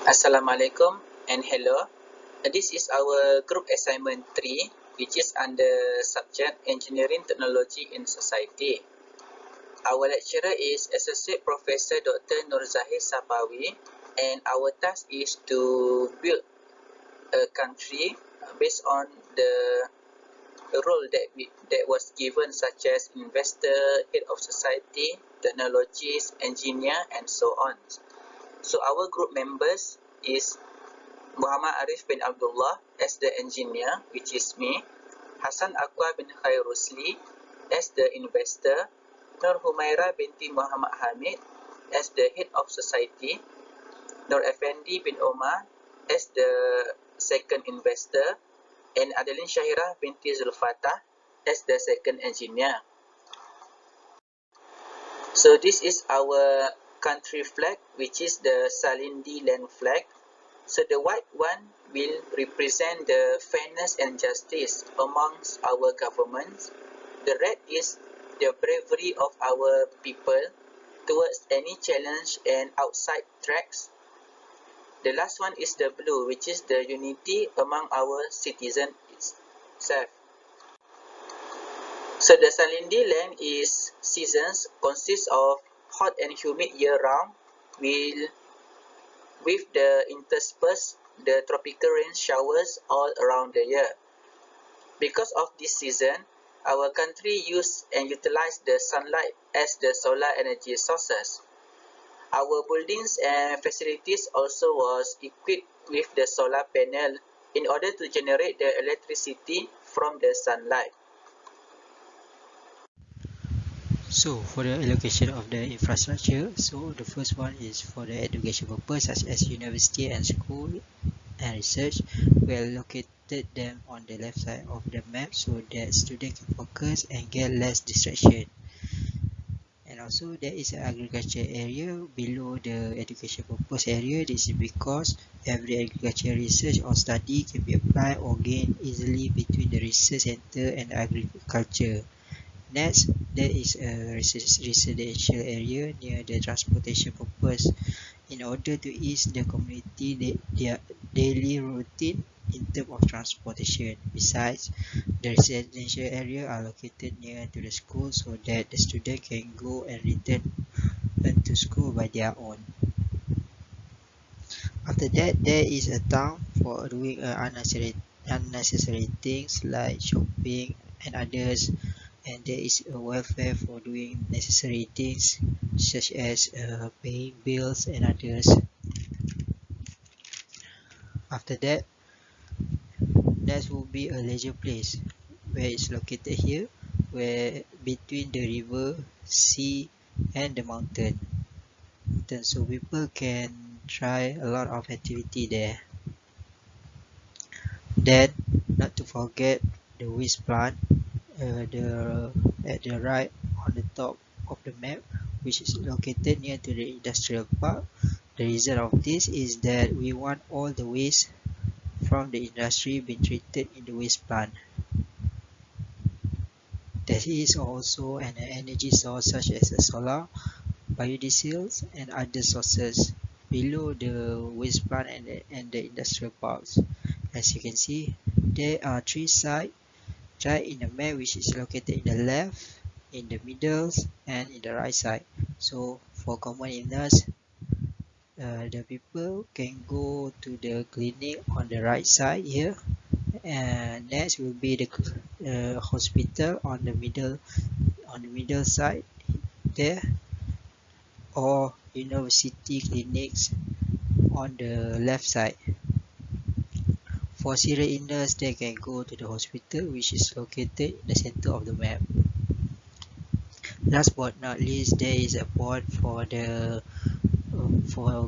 Assalamualaikum and hello. This is our group assignment 3, which is under subject Engineering Technology in Society. Our lecturer is Associate Professor Dr. Nur Zahir Sapawi, and our task is to build a country based on the role that was given, such as investor, head of society, technologist, engineer, and so on. So our group members is Muhammad Arif bin Abdullah as the engineer, which is me, Hassan Aqwa bin Khair Rusli as the investor, Nur Humaira binti Muhammad Hamid as the head of society, Nur Effendi bin Omar as the second investor, and Adeline Shahira binti Zulfatah as the second engineer. So this is our country flag, which is the Salindi land flag. So the white one will represent the fairness and justice amongst our governments. The red is the bravery of our people towards any challenge and outside threats. The last one is the blue, which is the unity among our citizens itself. So the Salindi land is seasons, consists of hot and humid year-round, with the interspersed the tropical rain showers all around the year. Because of this season, our country use and utilize the sunlight as the solar energy sources. Our buildings and facilities also was equipped with the solar panel in order to generate the electricity from the sunlight. So for the allocation of the infrastructure, so the first one is for the education purpose, such as university and school and research. We allocated them on the left side of the map so that students can focus and get less distraction. And also there is an agriculture area below the education purpose area. This is because every agriculture research or study can be applied or gained easily between the research center and agriculture. Next, there is a residential area near the transportation purpose in order to ease the community their daily routine in terms of transportation. Besides, the residential area are located near to the school so that the student can go and return to school by their own. After that, there is a town for doing unnecessary things like shopping and others, and there is a welfare for doing necessary things such as paying bills and others. After that, next will be a leisure place where it's located here, where between the river, sea, and the mountain. So people can try a lot of activity there. Then, not to forget the waste plant, at the right on the top of the map, which is located near to the industrial park. The reason of this is that we want all the waste from the industry being treated in the waste plant. There is also an energy source such as solar, biodiesels, and other sources below the waste plant and the industrial parks. As you can see, there are three sites right in the map, which is located in the left, in the middle, and in the right side. So for common illness, the people can go to the clinic on the right side here, and next will be the hospital on the middle side there, or university clinics on the left side. For serious illness, they can go to the hospital, which is located in the center of the map. Last but not least, there is a port for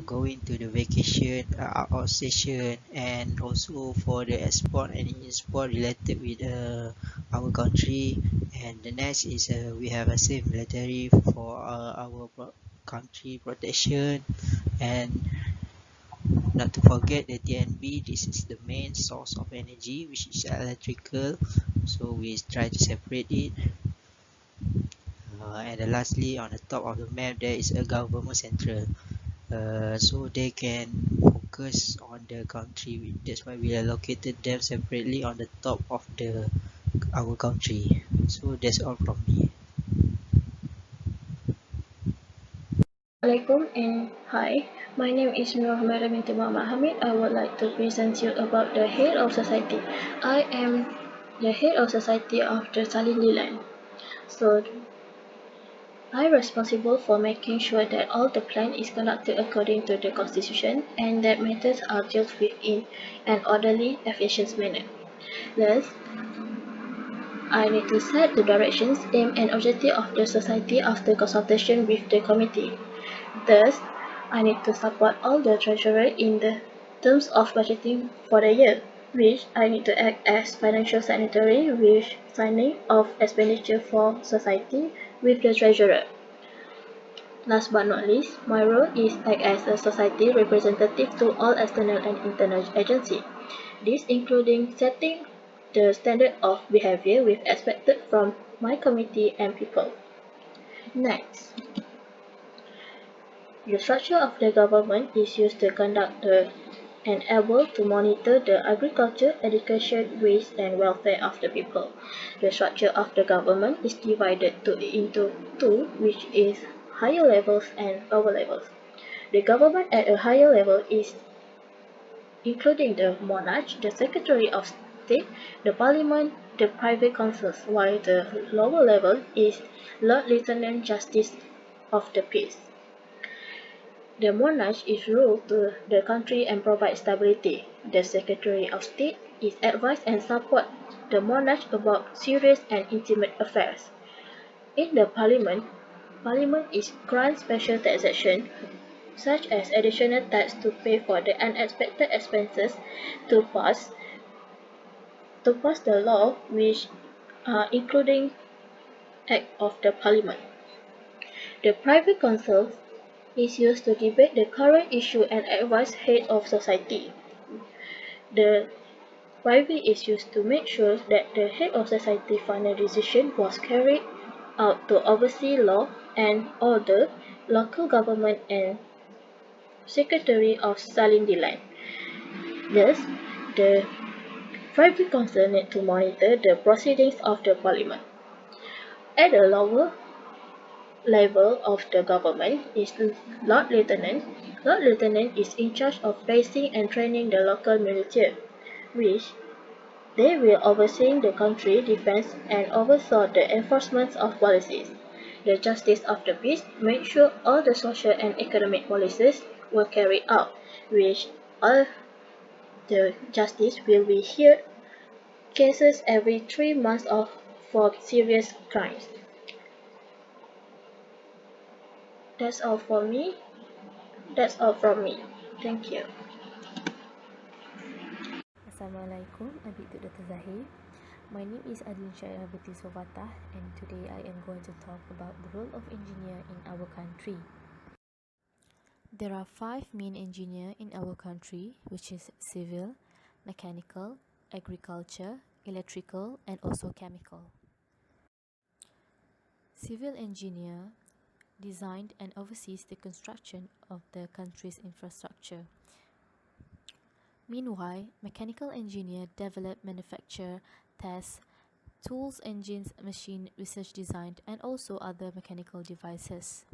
going to the vacation, outstation, and also for the export and import related with our country. And the next is we have a safe military for our country protection, and not to forget the TNB. This is the main source of energy, which is electrical, so we try to separate it. And then lastly, on the top of the map, there is a government central, so they can focus on the country. That's why we allocated them separately on the top of our country. So that's all from me. Assalamualaikum and hi, my name is Nur Humaira binti Muhammad Hamid. I would like to present you about the head of society. I am the head of society of the Salin Lilan. So I am responsible for making sure that all the plan is conducted according to the constitution and that matters are dealt with in an orderly, efficient manner. Thus, I need to set the directions, aim and objective of the society after consultation with the committee. Thus, I need to support all the treasurer in the terms of budgeting for the year, which I need to act as financial secretary with signing of expenditure for society with the treasurer. Last but not least, my role is act as a society representative to all external and internal agencies. This including setting the standard of behavior with expected from my committee and people. Next, the structure of the government is used to conduct and able to monitor the agriculture, education, waste and welfare of the people. The structure of the government is divided into two, which is higher levels and lower levels. The government at a higher level is including the monarch, the Secretary of State, the Parliament, the private councils, while the lower level is Lord Lieutenant Justice of the Peace. The monarch is rule to the country and provide stability. The Secretary of State is advise and support the monarch about serious and intimate affairs. In the Parliament is grant special taxation such as additional tax to pay for the unexpected expenses to pass to pass the law which including act of the Parliament. The private council is used to debate the current issue and advise head of society. The privy is used to make sure that the head of society final decision was carried out to oversee law and order, local government and secretary of Salin Dilan. Thus, the privy council need to monitor the proceedings of the parliament. At a lower level of the government is Lord Lieutenant. Lord Lieutenant is in charge of raising and training the local militia, which they will oversee the country defense and oversaw the enforcement of policies. The Justice of the Peace make sure all the social and economic policies were carried out, which all the justice will be heard cases every 3 months for serious crimes. That's all for me. That's all from me. Thank you. Assalamualaikum, Abid Dr. Zahir. My name is Adlin Syairah Binti Sovatah and today I am going to talk about the role of engineer in our country. There are 5 main engineers in our country, which is civil, mechanical, agriculture, electrical and also chemical. Civil engineer designed and oversees the construction of the country's infrastructure. Meanwhile, mechanical engineer develop, manufacture, test, tools, engines, machine, research design, and also other mechanical devices.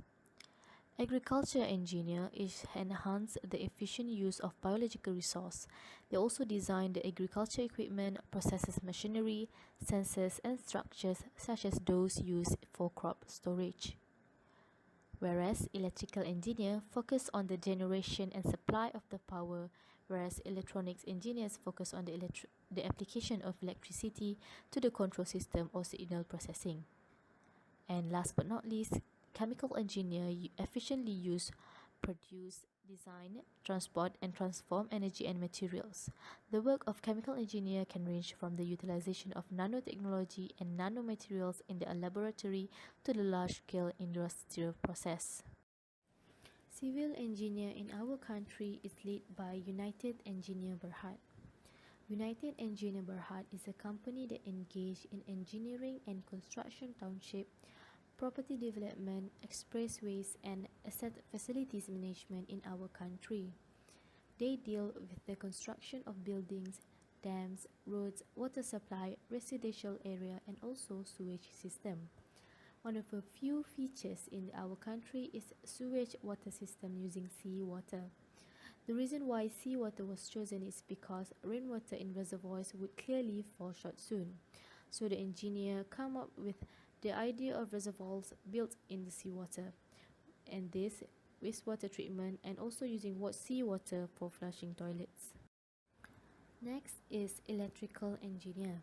Agriculture engineer is enhance the efficient use of biological resource. They also design the agriculture equipment, processes machinery, sensors, and structures such as those used for crop storage. Whereas electrical engineer focus on the generation and supply of the power, whereas electronics engineers focus on the application of electricity to the control system or signal processing. And last but not least, chemical engineer efficiently use, produce, design, transport and transform energy and materials. The work of chemical engineer can range from the utilization of nanotechnology and nanomaterials in the laboratory to the large-scale industrial process. Civil engineer in our country is led by United Engineer Berhad. United Engineer Berhad is a company that engages in engineering and construction township, property development, expressways and asset facilities management in our country. They deal with the construction of buildings, dams, roads, water supply, residential area, and also sewage system. One of the few features in our country is sewage water system using seawater. The reason why seawater was chosen is because rainwater in reservoirs would clearly fall short soon. So the engineer come up with the idea of reservoirs built in the seawater, and this wastewater treatment and also using seawater for flushing toilets. Next is electrical engineer.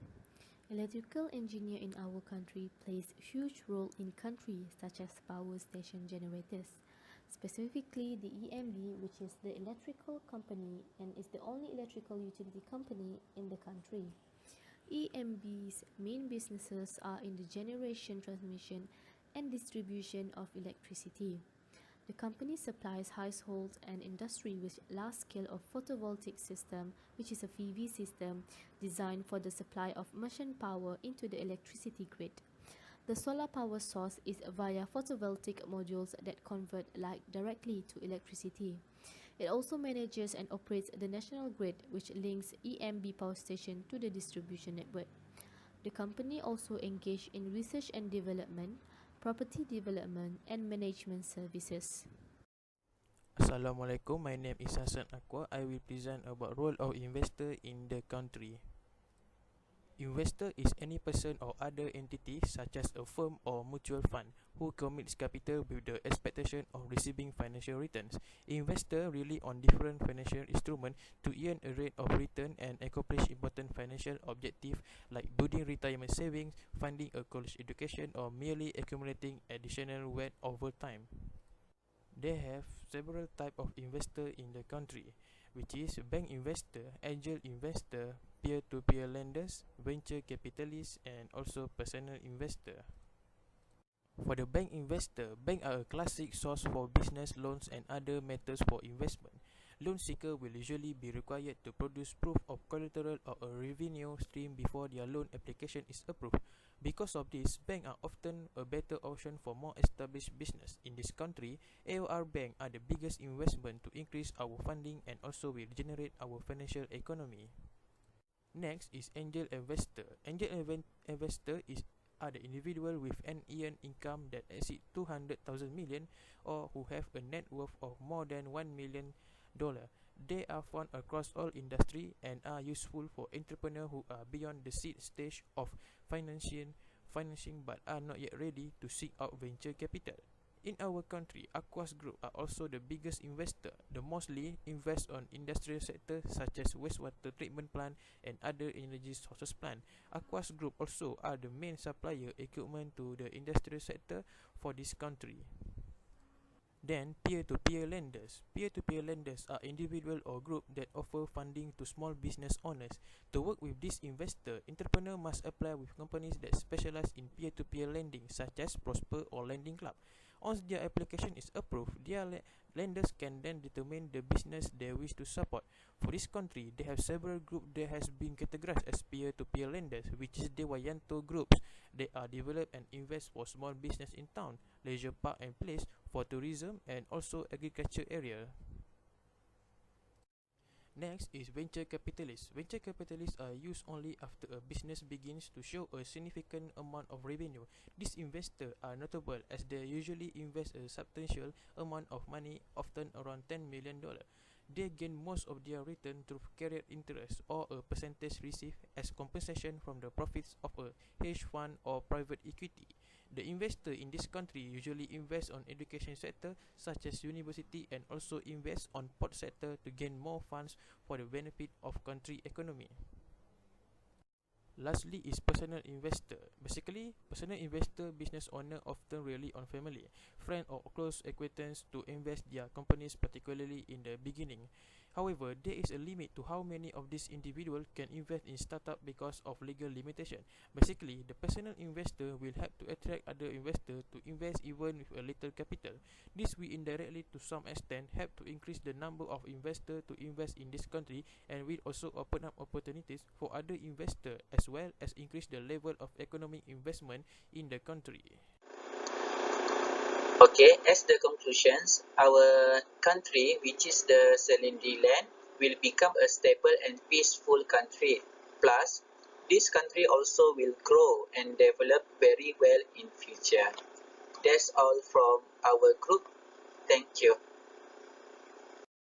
Electrical engineer in our country plays huge role in countries such as power station generators. Specifically, the EMB, which is the electrical company and is the only electrical utility company in the country. EMB's main businesses are in the generation, transmission, and distribution of electricity. The company supplies households and industry with large scale of photovoltaic system, which is a PV system designed for the supply of merchant power into the electricity grid. The solar power source is via photovoltaic modules that convert light directly to electricity. It also manages and operates the national grid, which links EMB power station to the distribution network. The company also engaged in research and development, property development, and management services. Assalamualaikum, my name is Hassan Aqua. I will present about role of investor in the country. Investor is any person or other entity such as a firm or mutual fund who commits capital with the expectation of receiving financial returns. Investor rely on different financial instruments to earn a rate of return and accomplish important financial objectives like building retirement savings, funding a college education, or merely accumulating additional wealth over time. They have several types of investor in the country, which is bank investor, angel investor, peer-to-peer lenders, venture capitalists, and also personal investor. For the bank investor, banks are a classic source for business loans and other matters for investment. Loan seeker will usually be required to produce proof of collateral or a revenue stream before their loan application is approved. Because of this, banks are often a better option for more established business. In this country, AOR Bank are the biggest investment to increase our funding and also will generate our financial economy. Next is angel investor. Angel investor are the individual with an earned income that exceeds 200,000 million or who have a net worth of more than $1 million. They are found across all industry and are useful for entrepreneurs who are beyond the seed stage of financing but are not yet ready to seek out venture capital. In our country, Aquas Group are also the biggest investor. They mostly invest on industrial sector such as wastewater treatment plant and other energy sources plant. Aquas Group also are the main supplier equipment to the industrial sector for this country. Then, peer-to-peer lenders. Peer-to-peer lenders are individual or group that offer funding to small business owners. To work with this investor, entrepreneur must apply with companies that specialize in peer-to-peer lending such as Prosper or Lending Club. Once their application is approved, their lenders can then determine the business they wish to support. For this country, they have several groups that has been categorized as peer-to-peer lenders, which is Dewayanto groups. They are developed and invest for small business in town, leisure park and place, for tourism and also agriculture area. Next is venture capitalists. Venture capitalists are used only after a business begins to show a significant amount of revenue. These investors are notable as they usually invest a substantial amount of money, often around $10 million. They gain most of their return through carried interest or a percentage received as compensation from the profits of a hedge fund or private equity. The investor in this country usually invest on education sector such as university and also invest on port sector to gain more funds for the benefit of country economy. Lastly is personal investor. Basically, personal investor business owner often rely on family, friend or close acquaintance to invest their companies, particularly in the beginning. However, there is a limit to how many of these individuals can invest in startup because of legal limitation. Basically, the personal investor will help to attract other investors to invest even with a little capital. This will indirectly to some extent help to increase the number of investors to invest in this country and will also open up opportunities for other investors as well as increase the level of economic investment in the country. Okay, as the conclusions, our country, which is the Selendi land, will become a stable and peaceful country. Plus, this country also will grow and develop very well in future. That's all from our group. Thank you.